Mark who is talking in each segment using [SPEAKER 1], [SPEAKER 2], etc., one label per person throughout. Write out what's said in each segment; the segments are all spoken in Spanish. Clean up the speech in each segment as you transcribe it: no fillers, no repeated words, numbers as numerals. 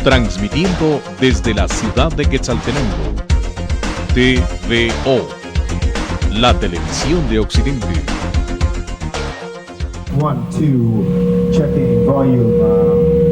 [SPEAKER 1] transmitiendo desde la ciudad de Quetzaltenango. TVO, la televisión de Occidente.
[SPEAKER 2] 1, 2, checking volume.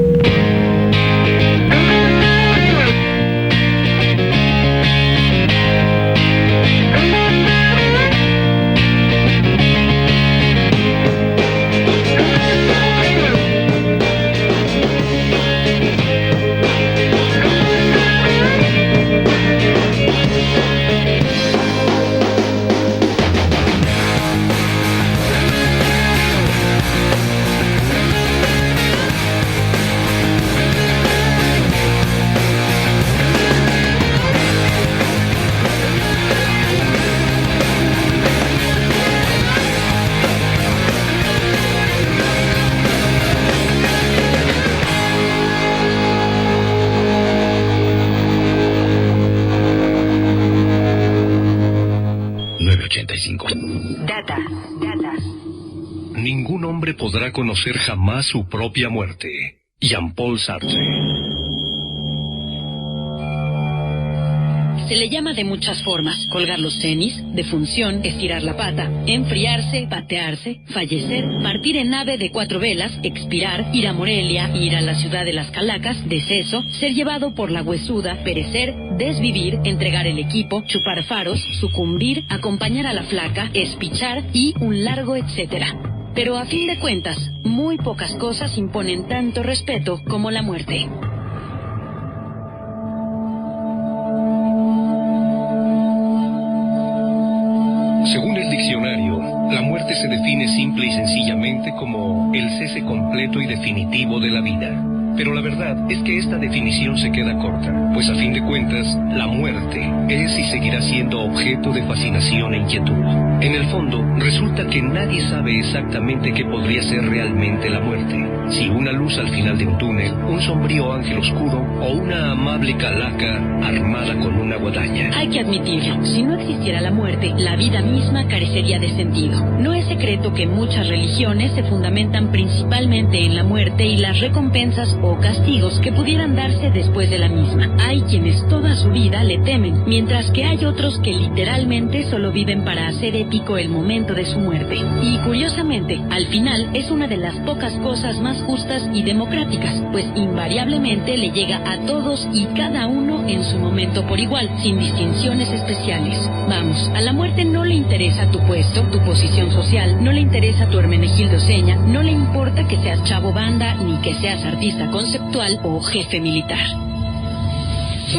[SPEAKER 3] Data.
[SPEAKER 4] Ningún hombre podrá conocer jamás su propia muerte. Jean-Paul Sartre.
[SPEAKER 3] Se le llama de muchas formas: colgar los tenis, defunción, estirar la pata, enfriarse, patearse, fallecer, partir en nave de 4 velas, expirar, ir a Morelia, ir a la ciudad de las Calacas, deceso, ser llevado por la huesuda, perecer, desvivir, entregar el equipo, chupar faros, sucumbir, acompañar a la flaca, espichar y un largo etcétera. Pero a fin de cuentas, muy pocas cosas imponen tanto respeto como la muerte.
[SPEAKER 4] Según el diccionario, la muerte se define simple y sencillamente como el cese completo y definitivo de la vida. Pero la verdad es que esta definición se queda corta, pues a fin de cuentas, la muerte es y seguirá siendo objeto de fascinación e inquietud. En el fondo, resulta que nadie sabe exactamente qué podría ser realmente la muerte. Si una luz al final de un túnel, un sombrío ángel oscuro o una amable calaca armada con una guadaña.
[SPEAKER 3] Hay que admitirlo, si no existiera la muerte, la vida misma carecería de sentido. No es secreto que muchas religiones se fundamentan principalmente en la muerte y las recompensas o castigos que pudieran darse después de la misma. Hay quienes toda su vida le temen, mientras que hay otros que literalmente solo viven para hacer épico el momento de su muerte. Y curiosamente, al final es una de las pocas cosas más justas y democráticas, pues invariablemente le llega a todos y cada uno en su momento por igual, sin distinciones especiales. Vamos, a la muerte no le interesa tu puesto, tu posición social, no le interesa tu Hermenegildo Seña, no le importa que seas chavo banda, ni que seas artista conceptual o jefe militar.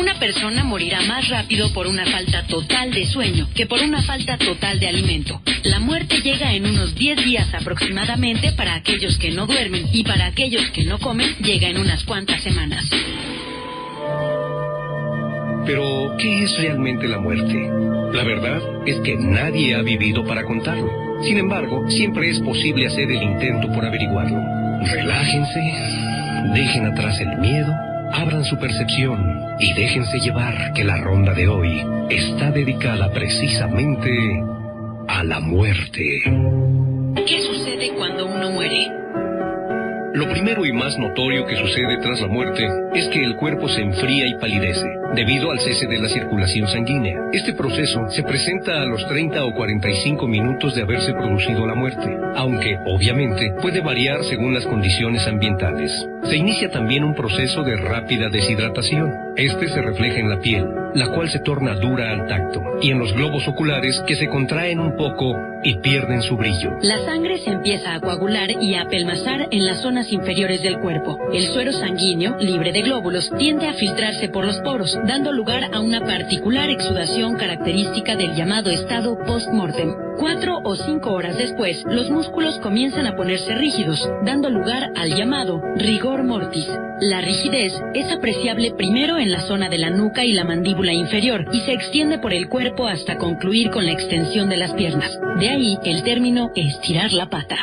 [SPEAKER 3] Una persona morirá más rápido por una falta total de sueño que por una falta total de alimento. La muerte llega en unos 10 días aproximadamente para aquellos que no duermen, y para aquellos que no comen llega en unas cuantas semanas.
[SPEAKER 4] Pero, ¿qué es realmente la muerte? La verdad es que nadie ha vivido para contarlo. Sin embargo, siempre es posible hacer el intento por averiguarlo. Relájense, dejen atrás el miedo, abran su percepción y déjense llevar, que la ronda de hoy está dedicada precisamente a la muerte.
[SPEAKER 3] ¿Qué sucede cuando uno muere?
[SPEAKER 4] Lo primero y más notorio que sucede tras la muerte es que el cuerpo se enfría y palidece, debido al cese de la circulación sanguínea. Este proceso se presenta a los 30 o 45 minutos de haberse producido la muerte, aunque, obviamente, puede variar según las condiciones ambientales. Se inicia también un proceso de rápida deshidratación. Este se refleja en la piel, la cual se torna dura al tacto, y en los globos oculares, que se contraen un poco y pierden su brillo.
[SPEAKER 3] La sangre se empieza a coagular y a apelmazar en las zonas inferiores del cuerpo. El suero sanguíneo, libre de glóbulos, tiende a filtrarse por los poros, dando lugar a una particular exudación característica del llamado estado post-mortem. 4 o 5 horas después, los músculos comienzan a ponerse rígidos, dando lugar al llamado rigor mortis. La rigidez es apreciable primero en la zona de la nuca y la mandíbula inferior, y se extiende por el cuerpo hasta concluir con la extensión de las piernas. De ahí el término estirar la pata.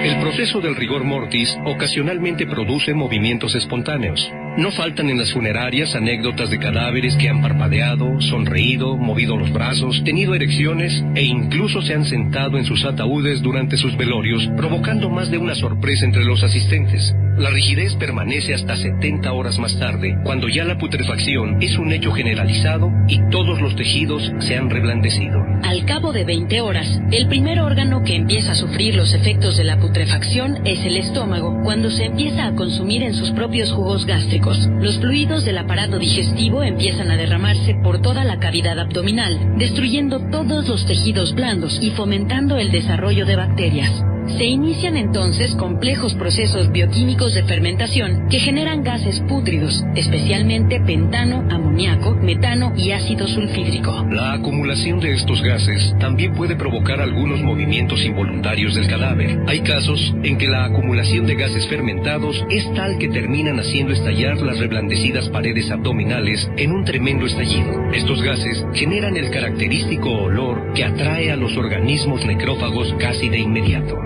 [SPEAKER 4] El proceso del rigor mortis ocasionalmente produce movimientos espontáneos. No faltan en las funerarias anécdotas de cadáveres que han parpadeado, sonreído, movido los brazos, tenido erecciones e incluso se han sentado en sus ataúdes durante sus velorios, provocando más de una sorpresa entre los asistentes. La rigidez permanece hasta 70 horas más tarde, cuando ya la putrefacción es un hecho generalizado y todos los tejidos se han reblandecido.
[SPEAKER 3] Al cabo de 20 horas, el primer órgano que empieza a sufrir los efectos de la putrefacción es el estómago, cuando se empieza a consumir en sus propios jugos gástricos. Los fluidos del aparato digestivo empiezan a derramarse por toda la cavidad abdominal, destruyendo todos los tejidos blandos y fomentando el desarrollo de bacterias. Se inician entonces complejos procesos bioquímicos de fermentación que generan gases pútridos, especialmente pentano, amoníaco, metano y ácido sulfídrico.
[SPEAKER 4] La acumulación de estos gases también puede provocar algunos movimientos involuntarios del cadáver. Hay casos en que la acumulación de gases fermentados es tal que terminan haciendo estallar las reblandecidas paredes abdominales en un tremendo estallido. Estos gases generan el característico olor que atrae a los organismos necrófagos casi de inmediato.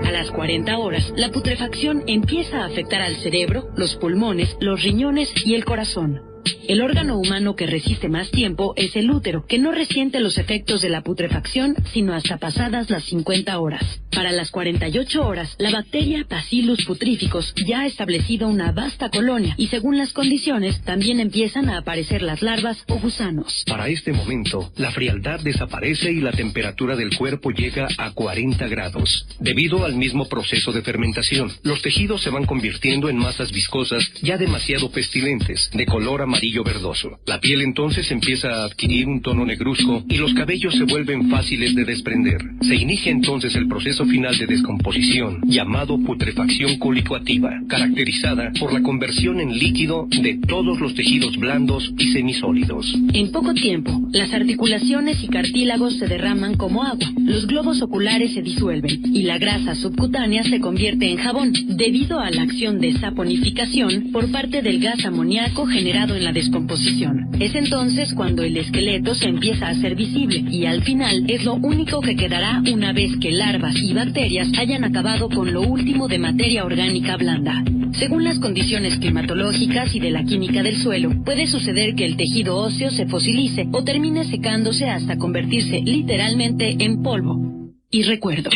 [SPEAKER 3] A las 40 horas, la putrefacción empieza a afectar al cerebro, los pulmones, los riñones y el corazón. El órgano humano que resiste más tiempo es el útero, que no resiente los efectos de la putrefacción sino hasta pasadas las 50 horas. Para las 48 horas, la bacteria Bacillus putrificus ya ha establecido una vasta colonia y según las condiciones también empiezan a aparecer las larvas o gusanos.
[SPEAKER 4] Para este momento, la frialdad desaparece y la temperatura del cuerpo llega a 40 grados. Debido al mismo proceso de fermentación, los tejidos se van convirtiendo en masas viscosas ya demasiado pestilentes, de color amarillo verdoso. La piel entonces empieza a adquirir un tono negruzco y los cabellos se vuelven fáciles de desprender. Se inicia entonces el proceso final de descomposición, llamado putrefacción colicoactiva, caracterizada por la conversión en líquido de todos los tejidos blandos y semisólidos.
[SPEAKER 3] En poco tiempo, las articulaciones y cartílagos se derraman como agua, los globos oculares se disuelven y la grasa subcutánea se convierte en jabón, debido a la acción de saponificación por parte del gas amoníaco generado en la descomposición. Es entonces cuando el esqueleto se empieza a hacer visible y al final es lo único que quedará una vez que larvas y bacterias hayan acabado con lo último de materia orgánica blanda. Según las condiciones climatológicas y de la química del suelo, puede suceder que el tejido óseo se fosilice o termine secándose hasta convertirse literalmente en polvo y recuerdo.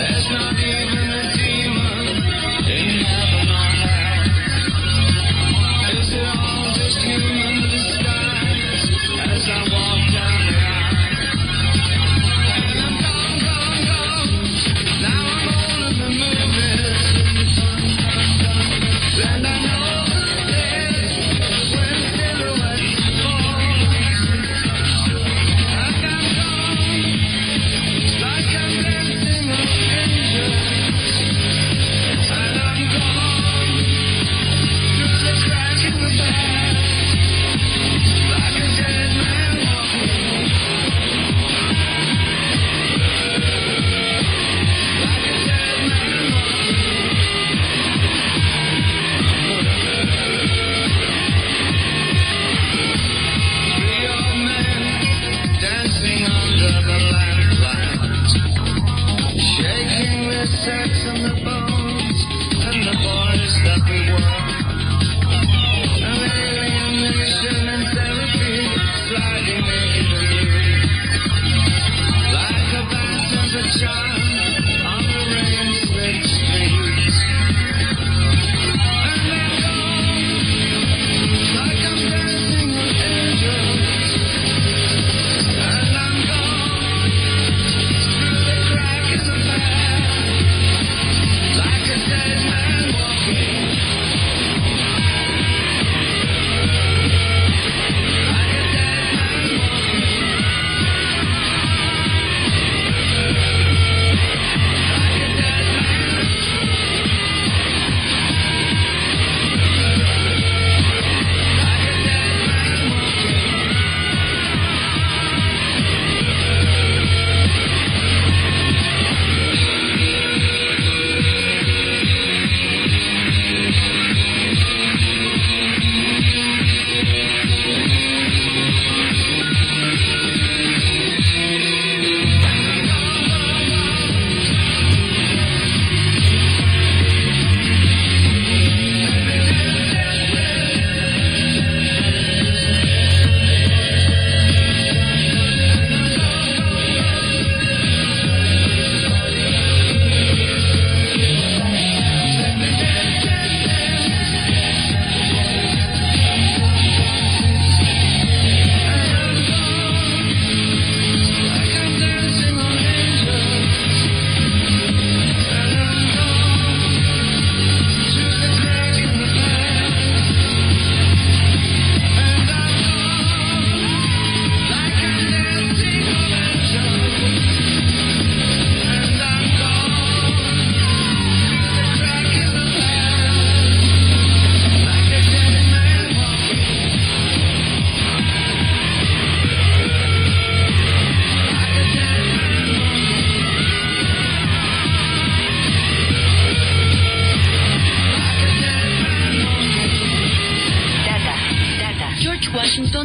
[SPEAKER 5] There's not even a demon in heaven or hell.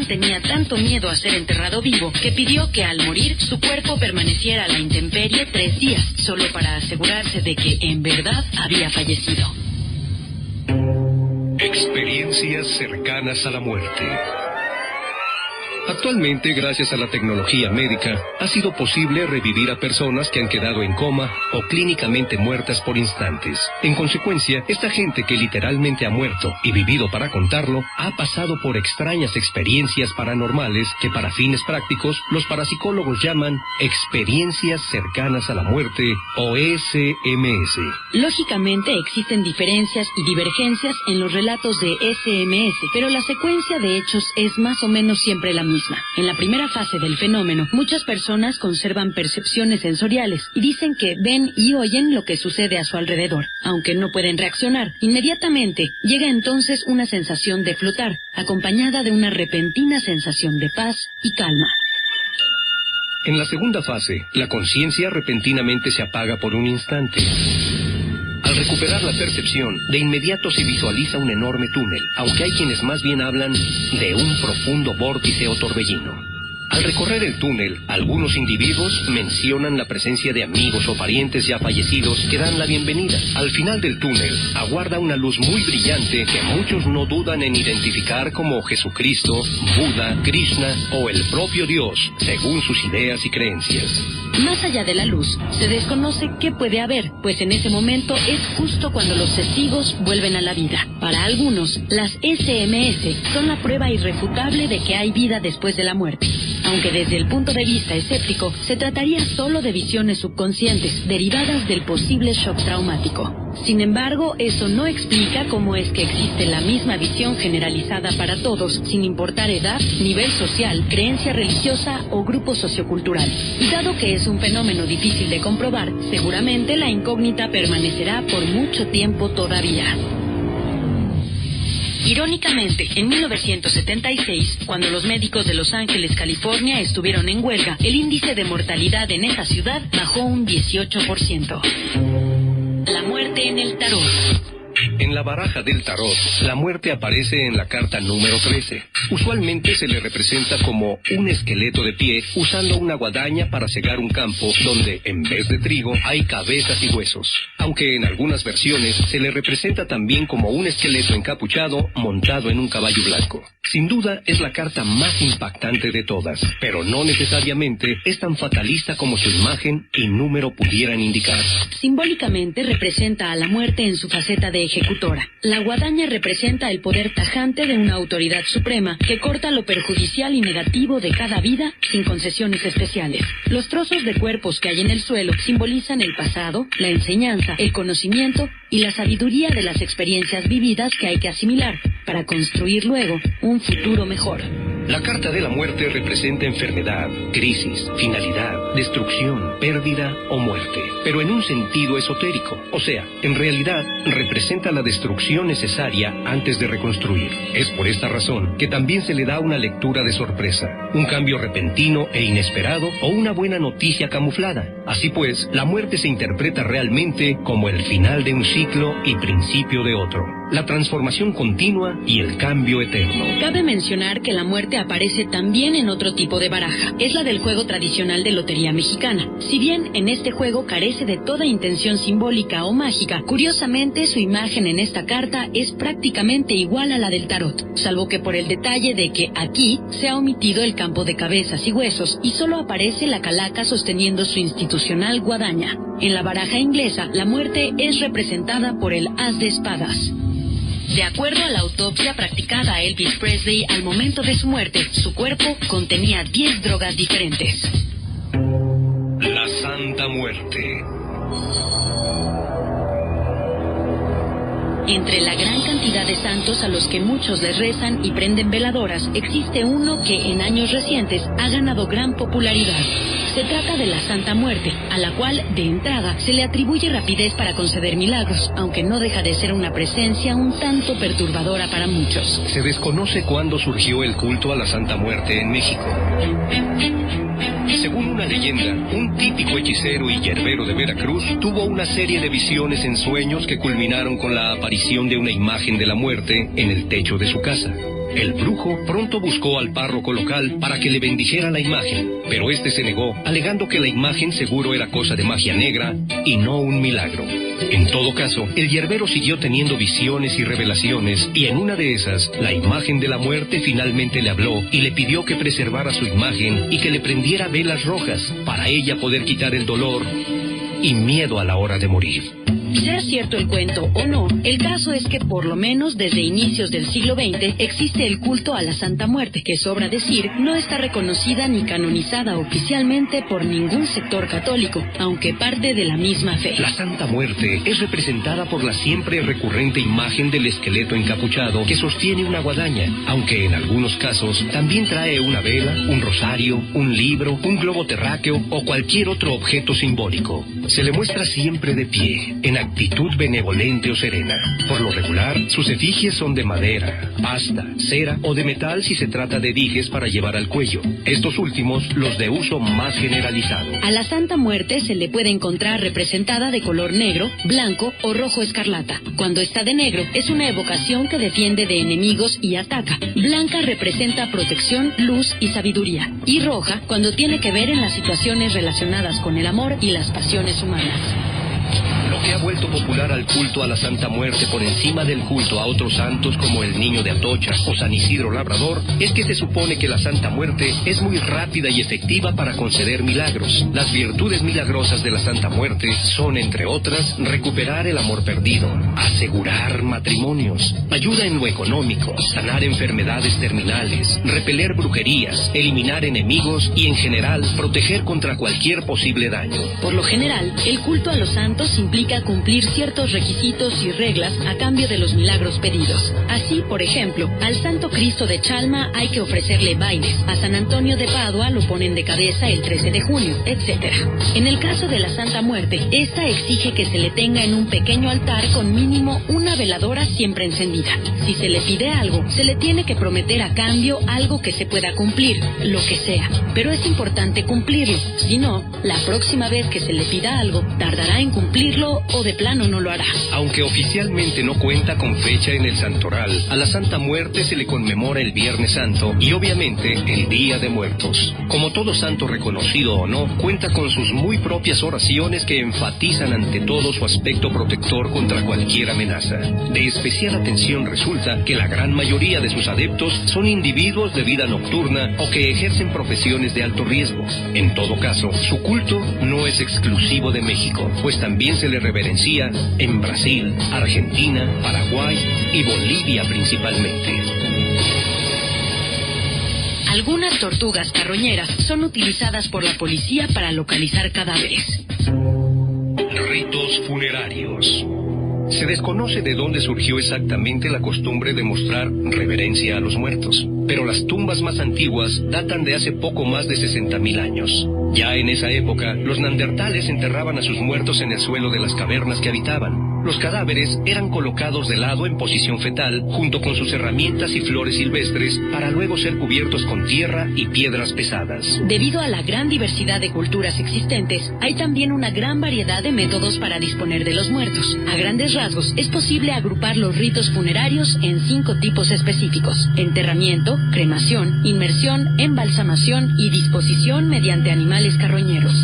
[SPEAKER 3] Juan tenía tanto miedo a ser enterrado vivo que pidió que al morir su cuerpo permaneciera a la intemperie 3 días, solo para asegurarse de que en verdad había fallecido.
[SPEAKER 4] Experiencias cercanas a la muerte. Actualmente, gracias a la tecnología médica, ha sido posible revivir a personas que han quedado en coma o clínicamente muertas por instantes. En consecuencia, esta gente que literalmente ha muerto y vivido para contarlo, ha pasado por extrañas experiencias paranormales que para fines prácticos los parapsicólogos llaman experiencias cercanas a la muerte o SMS.
[SPEAKER 3] Lógicamente existen diferencias y divergencias en los relatos de SMS, pero la secuencia de hechos es más o menos siempre la misma. En la primera fase del fenómeno, muchas personas conservan percepciones sensoriales y dicen que ven y oyen lo que sucede a su alrededor, aunque no pueden reaccionar. Inmediatamente llega entonces una sensación de flotar, acompañada de una repentina sensación de paz y calma.
[SPEAKER 4] En la segunda fase, la conciencia repentinamente se apaga por un instante. Al recuperar la percepción, de inmediato se visualiza un enorme túnel, aunque hay quienes más bien hablan de un profundo vórtice o torbellino. Al recorrer el túnel, algunos individuos mencionan la presencia de amigos o parientes ya fallecidos que dan la bienvenida. Al final del túnel, aguarda una luz muy brillante que muchos no dudan en identificar como Jesucristo, Buda, Krishna o el propio Dios, según sus ideas y creencias.
[SPEAKER 3] Más allá de la luz, se desconoce qué puede haber, pues en ese momento es justo cuando los testigos vuelven a la vida. Para algunos, las SMS son la prueba irrefutable de que hay vida después de la muerte. Aunque desde el punto de vista escéptico, se trataría solo de visiones subconscientes derivadas del posible shock traumático. Sin embargo, eso no explica cómo es que existe la misma visión generalizada para todos, sin importar edad, nivel social, creencia religiosa o grupo sociocultural. Y dado que es un fenómeno difícil de comprobar, seguramente la incógnita permanecerá por mucho tiempo todavía. Irónicamente, en 1976, cuando los médicos de Los Ángeles, California, estuvieron en huelga, el índice de mortalidad en esa ciudad bajó un 18%. La muerte en el tarot.
[SPEAKER 4] En la baraja del tarot, la muerte aparece en la carta número 13. Usualmente se le representa como un esqueleto de pie usando una guadaña para cegar un campo donde, en vez de trigo, hay cabezas y huesos. Aunque en algunas versiones se le representa también como un esqueleto encapuchado montado en un caballo blanco. Sin duda es la carta más impactante de todas, pero no necesariamente es tan fatalista como su imagen y número pudieran indicar.
[SPEAKER 3] Simbólicamente representa a la muerte en su faceta de ejecutora. La guadaña representa el poder tajante de una autoridad suprema que corta lo perjudicial y negativo de cada vida sin concesiones especiales. Los trozos de cuerpos que hay en el suelo simbolizan el pasado, la enseñanza, el conocimiento y la sabiduría de las experiencias vividas que hay que asimilar para construir luego un futuro mejor.
[SPEAKER 4] La carta de la muerte representa enfermedad, crisis, finalidad, destrucción, pérdida o muerte, pero en un sentido esotérico. O sea, en realidad representa la destrucción necesaria antes de reconstruir. Es por esta razón que también se le da una lectura de sorpresa, un cambio repentino e inesperado o una buena noticia camuflada. Así pues, la muerte se interpreta realmente como el final de un ciclo y principio de otro, la transformación continua y el cambio eterno.
[SPEAKER 3] Cabe mencionar que la muerte aparece también en otro tipo de baraja. Es la del juego tradicional de lotería mexicana. Si bien en este juego carece de toda intención simbólica o mágica, curiosamente su imagen en esta carta es prácticamente igual a la del tarot, salvo que por el detalle de que aquí se ha omitido el campo de cabezas y huesos y solo aparece la calaca sosteniendo su institucional guadaña. En la baraja inglesa, la muerte es representada por el as de espadas. De acuerdo a la autopsia practicada a Elvis Presley al momento de su muerte, su cuerpo contenía 10 drogas diferentes.
[SPEAKER 4] La Santa Muerte.
[SPEAKER 3] Entre la gran cantidad de santos a los que muchos les rezan y prenden veladoras, existe uno que en años recientes ha ganado gran popularidad. Se trata de la Santa Muerte, a la cual, de entrada, se le atribuye rapidez para conceder milagros, aunque no deja de ser una presencia un tanto perturbadora para muchos.
[SPEAKER 4] Se desconoce cuándo surgió el culto a la Santa Muerte en México. Según una leyenda, un típico hechicero y yerbero de Veracruz tuvo una serie de visiones en sueños que culminaron con la aparición de una imagen de la muerte en el techo de su casa. El brujo pronto buscó al párroco local para que le bendijera la imagen, pero este se negó, alegando que la imagen seguro era cosa de magia negra y no un milagro. En todo caso, el hierbero siguió teniendo visiones y revelaciones, y en una de esas, la imagen de la muerte finalmente le habló y le pidió que preservara su imagen y que le prendiera velas rojas para ella poder quitar el dolor y miedo a la hora de morir.
[SPEAKER 3] Sea cierto el cuento o no, el caso es que por lo menos desde inicios del siglo XX existe el culto a la Santa Muerte, que sobra decir, no está reconocida ni canonizada oficialmente por ningún sector católico, aunque parte de la misma fe.
[SPEAKER 4] La Santa Muerte es representada por la siempre recurrente imagen del esqueleto encapuchado que sostiene una guadaña, aunque en algunos casos también trae una vela, un rosario, un libro, un globo terráqueo o cualquier otro objeto simbólico. Se le muestra siempre de pie, en actitud benevolente o serena. Por lo regular, sus efigies son de madera, pasta, cera o de metal si se trata de dijes para llevar al cuello. Estos últimos, los de uso más generalizado.
[SPEAKER 3] A la Santa Muerte se le puede encontrar representada de color negro, blanco o rojo escarlata. Cuando está de negro, es una evocación que defiende de enemigos y ataca. Blanca representa protección, luz y sabiduría. Y roja, cuando tiene que ver en las situaciones relacionadas con el amor y las pasiones humanas.
[SPEAKER 4] Lo que ha vuelto popular al culto a la Santa Muerte por encima del culto a otros santos como el Niño de Atocha o San Isidro Labrador es que se supone que la Santa Muerte es muy rápida y efectiva para conceder milagros. Las virtudes milagrosas de la Santa Muerte son, entre otras, recuperar el amor perdido, asegurar matrimonios, ayuda en lo económico, sanar enfermedades terminales, repeler brujerías, eliminar enemigos y, en general, proteger contra cualquier posible daño.
[SPEAKER 3] Por lo general, el culto a los santos implica cumplir ciertos requisitos y reglas a cambio de los milagros pedidos. Así, por ejemplo, al Santo Cristo de Chalma hay que ofrecerle bailes, a San Antonio de Padua lo ponen de cabeza el 13 de junio, etc. En el caso de la Santa Muerte, esta exige que se le tenga en un pequeño altar con mínimo una veladora siempre encendida. Si se le pide algo, se le tiene que prometer a cambio algo que se pueda cumplir, lo que sea. Pero es importante cumplirlo, si no, la próxima vez que se le pida algo, tardará en cumplirlo o de plano no lo hará.
[SPEAKER 4] Aunque oficialmente no cuenta con fecha en el santoral, a la Santa Muerte se le conmemora el Viernes Santo y obviamente el Día de Muertos. Como todo santo reconocido o no, cuenta con sus muy propias oraciones que enfatizan ante todo su aspecto protector contra cualquier amenaza. De especial atención resulta que la gran mayoría de sus adeptos son individuos de vida nocturna o que ejercen profesiones de alto riesgo. En todo caso, su culto no es exclusivo de México, pues también se le reverencia en Brasil, Argentina, Paraguay y Bolivia principalmente.
[SPEAKER 3] Algunas tortugas carroñeras son utilizadas por la policía para localizar cadáveres.
[SPEAKER 4] Ritos funerarios. Se desconoce de dónde surgió exactamente la costumbre de mostrar reverencia a los muertos, pero las tumbas más antiguas datan de hace poco más de 60.000 años. Ya en esa época, los neandertales enterraban a sus muertos en el suelo de las cavernas que habitaban. Los cadáveres eran colocados de lado en posición fetal, junto con sus herramientas y flores silvestres, para luego ser cubiertos con tierra y piedras pesadas.
[SPEAKER 3] Debido a la gran diversidad de culturas existentes, hay también una gran variedad de métodos para disponer de los muertos. A grandes rasgos, es posible agrupar los ritos funerarios en 5 tipos específicos: enterramiento, cremación, inmersión, embalsamación y disposición mediante animales carroñeros.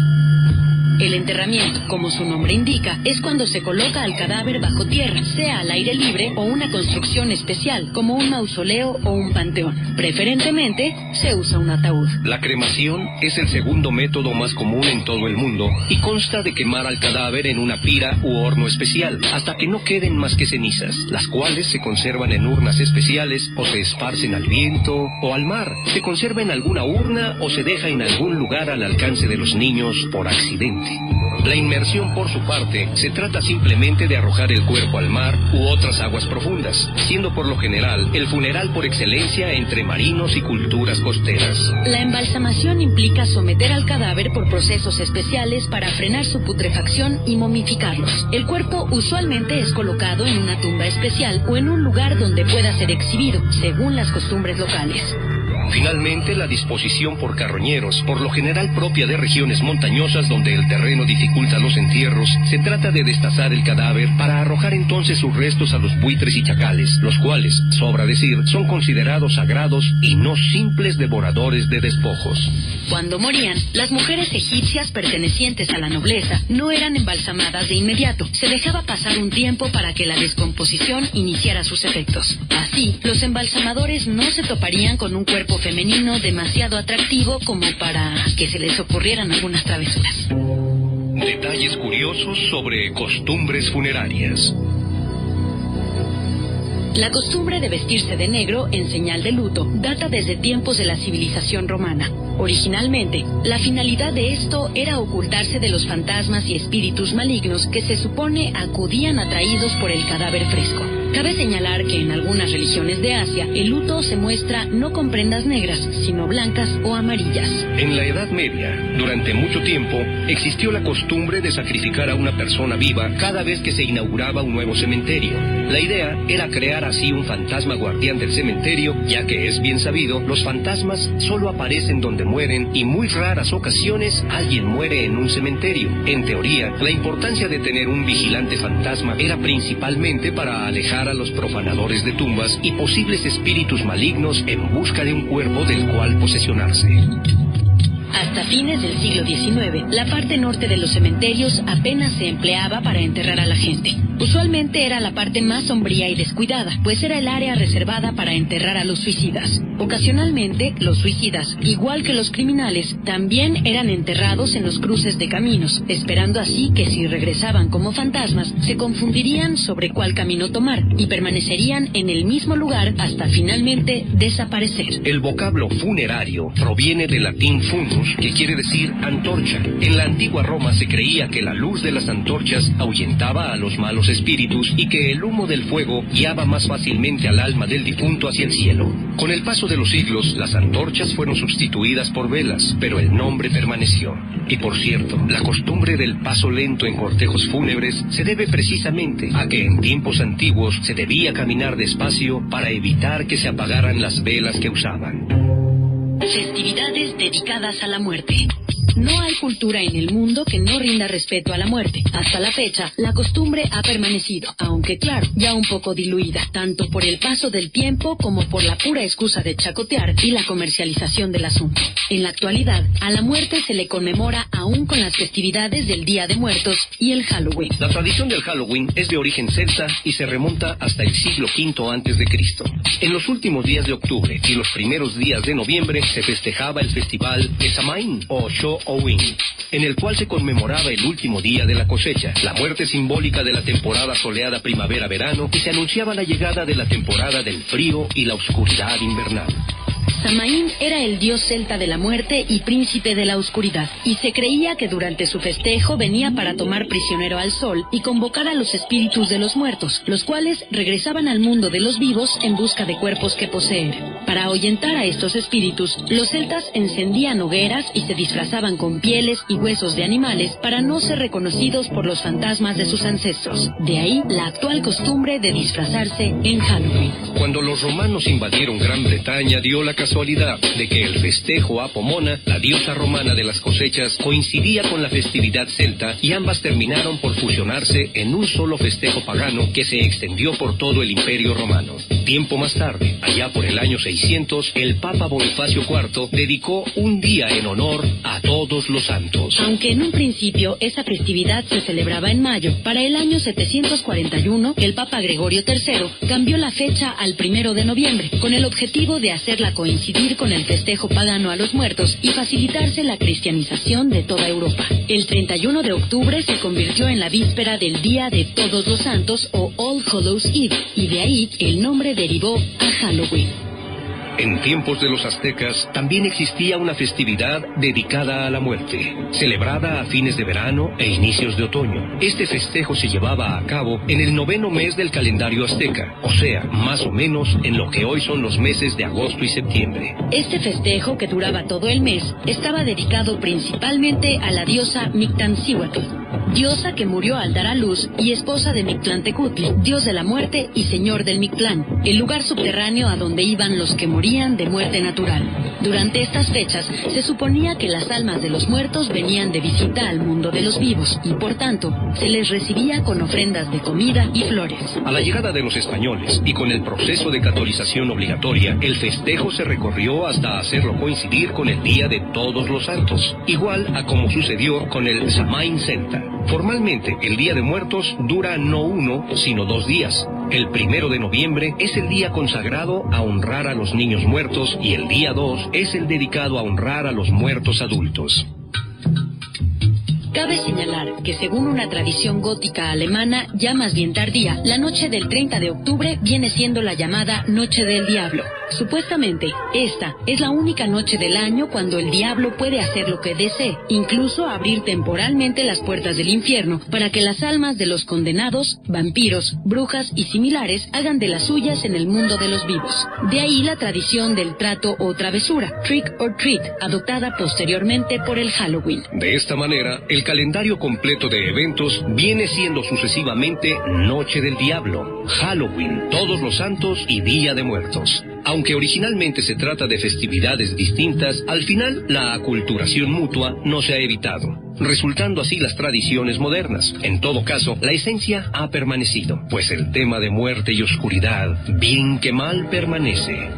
[SPEAKER 3] El enterramiento, como su nombre indica, es cuando se coloca al cadáver bajo tierra, sea al aire libre o una construcción especial, como un mausoleo o un panteón. Preferentemente, se usa un ataúd.
[SPEAKER 4] La cremación es el segundo método más común en todo el mundo y consta de quemar al cadáver en una pira u horno especial, hasta que no queden más que cenizas, las cuales se conservan en urnas especiales o se esparcen al viento o al mar, se conserva en alguna urna o se deja en algún lugar al alcance de los niños por accidente. La inmersión, por su parte, se trata simplemente de arrojar el cuerpo al mar u otras aguas profundas, siendo por lo general el funeral por excelencia entre marinos y culturas costeras.
[SPEAKER 3] La embalsamación implica someter al cadáver por procesos especiales para frenar su putrefacción y momificarlos. El cuerpo usualmente es colocado en una tumba especial o en un lugar donde pueda ser exhibido, según las costumbres locales.
[SPEAKER 4] Finalmente, la disposición por carroñeros, por lo general propia de regiones montañosas donde el terreno dificulta los entierros, se trata de destazar el cadáver para arrojar entonces sus restos a los buitres y chacales, los cuales, sobra decir, son considerados sagrados y no simples devoradores de despojos.
[SPEAKER 3] Cuando morían, las mujeres egipcias pertenecientes a la nobleza no eran embalsamadas de inmediato. Se dejaba pasar un tiempo para que la descomposición iniciara sus efectos. Así, los embalsamadores no se toparían con un cuerpo femenino demasiado atractivo como para que se les ocurrieran algunas travesuras.
[SPEAKER 4] Detalles curiosos sobre costumbres funerarias.
[SPEAKER 3] La costumbre de vestirse de negro en señal de luto data desde tiempos de la civilización romana. Originalmente, la finalidad de esto era ocultarse de los fantasmas y espíritus malignos que se supone acudían atraídos por el cadáver fresco. Cabe señalar que en algunas religiones de Asia, el luto se muestra no con prendas negras, sino blancas o amarillas.
[SPEAKER 4] En la Edad Media, durante mucho tiempo, existió la costumbre de sacrificar a una persona viva cada vez que se inauguraba un nuevo cementerio. La idea era crear así un fantasma guardián del cementerio, ya que es bien sabido, los fantasmas solo aparecen donde mueren y muy raras ocasiones alguien muere en un cementerio. En teoría, la importancia de tener un vigilante fantasma era principalmente para alejar a los profanadores de tumbas y posibles espíritus malignos en busca de un cuerpo del cual posesionarse.
[SPEAKER 3] Hasta fines del siglo XIX, la parte norte de los cementerios apenas se empleaba para enterrar a la gente. Usualmente era la parte más sombría y descuidada, pues era el área reservada para enterrar a los suicidas. Ocasionalmente, los suicidas, igual que los criminales, también eran enterrados en los cruces de caminos, esperando así que si regresaban como fantasmas, se confundirían sobre cuál camino tomar y permanecerían en el mismo lugar hasta finalmente desaparecer.
[SPEAKER 4] El vocablo funerario proviene del latín funus, que quiere decir antorcha. En la antigua Roma se creía que la luz de las antorchas ahuyentaba a los malos espíritus y que el humo del fuego guiaba más fácilmente al alma del difunto hacia el cielo. Con el paso de los siglos, las antorchas fueron sustituidas por velas, pero el nombre permaneció. Y por cierto, la costumbre del paso lento en cortejos fúnebres se debe precisamente a que en tiempos antiguos se debía caminar despacio para evitar que se apagaran las velas que usaban.
[SPEAKER 3] Festividades dedicadas a la muerte. No hay cultura en el mundo que no rinda respeto a la muerte. Hasta la fecha, la costumbre ha permanecido, aunque claro, ya un poco diluida, tanto por el paso del tiempo como por la pura excusa de chacotear y la comercialización del asunto. En la actualidad, a la muerte se le conmemora aún con las festividades del Día de Muertos y el Halloween.
[SPEAKER 4] La tradición del Halloween es de origen celta y se remonta hasta el siglo V a.C. En los últimos días de octubre y los primeros días de noviembre se festejaba el festival de Samhain o Halloween, en el cual se conmemoraba el último día de la cosecha, la muerte simbólica de la temporada soleada primavera-verano, y se anunciaba la llegada de la temporada del frío y la oscuridad invernal.
[SPEAKER 3] Samhain era el dios celta de la muerte y príncipe de la oscuridad, y se creía que durante su festejo venía para tomar prisionero al sol y convocar a los espíritus de los muertos, los cuales regresaban al mundo de los vivos en busca de cuerpos que poseer. Para ahuyentar a estos espíritus, los celtas encendían hogueras y se disfrazaban con pieles y huesos de animales para no ser reconocidos por los fantasmas de sus ancestros. De ahí la actual costumbre de disfrazarse en Halloween.
[SPEAKER 4] Cuando los romanos invadieron Gran Bretaña, dio la casualidad de que el festejo a Pomona, la diosa romana de las cosechas, coincidía con la festividad celta y ambas terminaron por fusionarse en un solo festejo pagano que se extendió por todo el Imperio Romano. Tiempo más tarde, allá por el año 600, el Papa Bonifacio IV dedicó un día en honor a todos los santos.
[SPEAKER 3] Aunque en un principio esa festividad se celebraba en mayo, para el año 741 el Papa Gregorio III cambió la fecha al 1 de noviembre, con el objetivo de hacerla coincidir con el festejo pagano a los muertos y facilitarse la cristianización de toda Europa. El 31 de octubre se convirtió en la víspera del Día de Todos los Santos o All Hallows Eve, y de ahí el nombre derivó a Halloween.
[SPEAKER 4] En tiempos de los aztecas también existía una festividad dedicada a la muerte, celebrada a fines de verano e inicios de otoño. Este festejo se llevaba a cabo en el 9º mes del calendario azteca, o sea, más o menos en lo que hoy son los meses de agosto y septiembre.
[SPEAKER 3] Este festejo, que duraba todo el mes, estaba dedicado principalmente a la diosa Mictancíhuatl, diosa que murió al dar a luz y esposa de Mictlantecutli, dios de la muerte y señor del Mictlán, el lugar subterráneo a donde iban los que morían de muerte natural. Durante estas fechas se suponía que las almas de los muertos venían de visita al mundo de los vivos y por tanto se les recibía con ofrendas de comida y flores.
[SPEAKER 4] A la llegada de los españoles y con el proceso de catolización obligatoria, el festejo se recorrió hasta hacerlo coincidir con el Día de Todos los Santos, igual a como sucedió con el Samain Senta. Formalmente, el Día de Muertos dura no 1, sino 2 días. El 1 de noviembre es el día consagrado a honrar a los niños muertos y el día 2 es el dedicado a honrar a los muertos adultos.
[SPEAKER 3] Cabe señalar que según una tradición gótica alemana, ya más bien tardía, la noche del 30 de octubre viene siendo la llamada Noche del Diablo. Supuestamente, esta es la única noche del año cuando el diablo puede hacer lo que desee, incluso abrir temporalmente las puertas del infierno para que las almas de los condenados, vampiros, brujas y similares hagan de las suyas en el mundo de los vivos. De ahí la tradición del trato o travesura, trick or treat, adoptada posteriormente por el Halloween.
[SPEAKER 4] De esta manera, el calendario completo de eventos viene siendo sucesivamente Noche del Diablo, Halloween, Todos los Santos y Día de Muertos. Aunque originalmente se trata de festividades distintas, al final la aculturación mutua no se ha evitado, resultando así las tradiciones modernas. En todo caso, la esencia ha permanecido, pues el tema de muerte y oscuridad, bien que mal, permanece.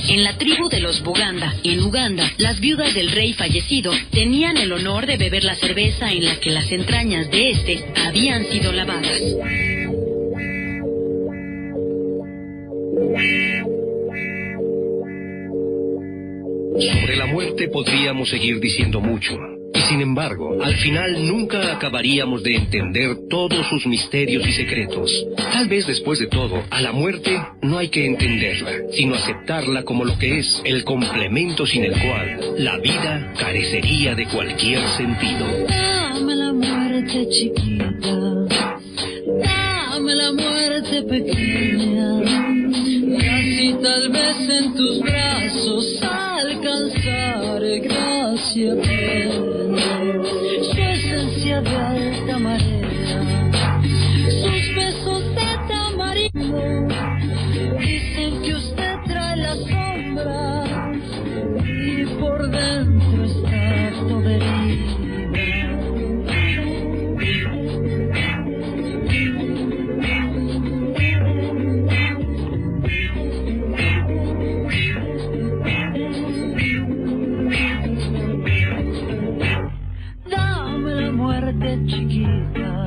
[SPEAKER 3] En la tribu de los Buganda, en Uganda, las viudas del rey fallecido tenían el honor de beber la cerveza en la que las entrañas de este habían sido lavadas.
[SPEAKER 4] Sobre la muerte podríamos seguir diciendo mucho. Y sin embargo, al final nunca acabaríamos de entender todos sus misterios y secretos. Tal vez después de todo, a la muerte no hay que entenderla, sino aceptarla como lo que es, el complemento sin el cual la vida carecería de cualquier sentido.
[SPEAKER 3] Dame la muerte chiquita, dame la muerte pequeña, y así tal vez en tus brazos alcanzaré gracia plena. Su esencia de alta marea, sus besos de tamarindo, dicen que usted trae la sombra y por dentro está todo herido. Chiquita,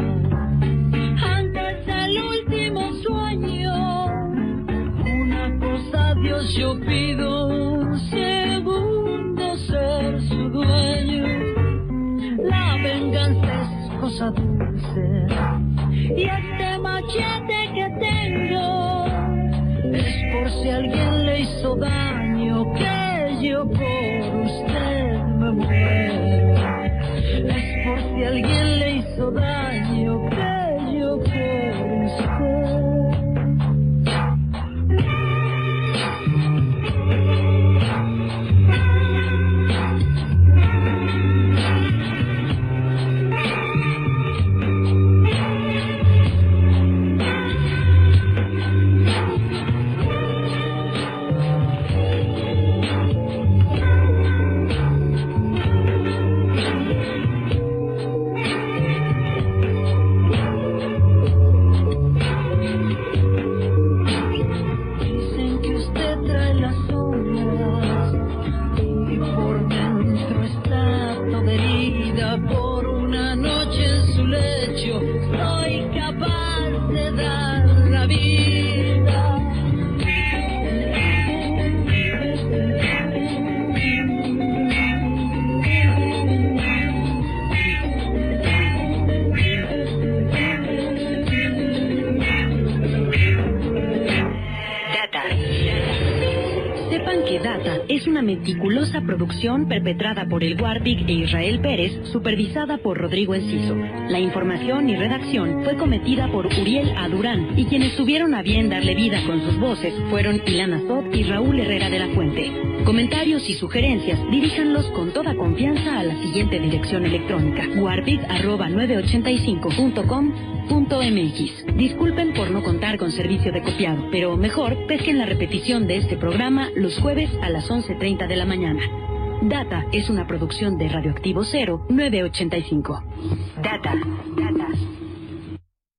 [SPEAKER 3] antes del último sueño, una cosa a Dios yo pido, un segundo ser su dueño. La venganza es cosa dulce y este machete que tengo es por si alguien le hizo daño, que yo por usted me muero. Es por si alguien le hizo daño, que yo por usted. Sepan que Data es una meticulosa producción perpetrada por el Warpig e Israel Pérez, supervisada por Rodrigo Enciso. La información y redacción fue cometida por Uriel A. Durán, y quienes tuvieron a bien darle vida con sus voces fueron Ilana Sot y Raúl Herrera de la Fuente. Comentarios y sugerencias diríjanlos con toda confianza a la siguiente dirección electrónica: warpig@985.com.mx. Disculpen por no contar con servicio de copiado, pero mejor pesquen la repetición de este programa los jueves a las 11:30 de la mañana. Data es una producción de Radioactivo 0 985. Data.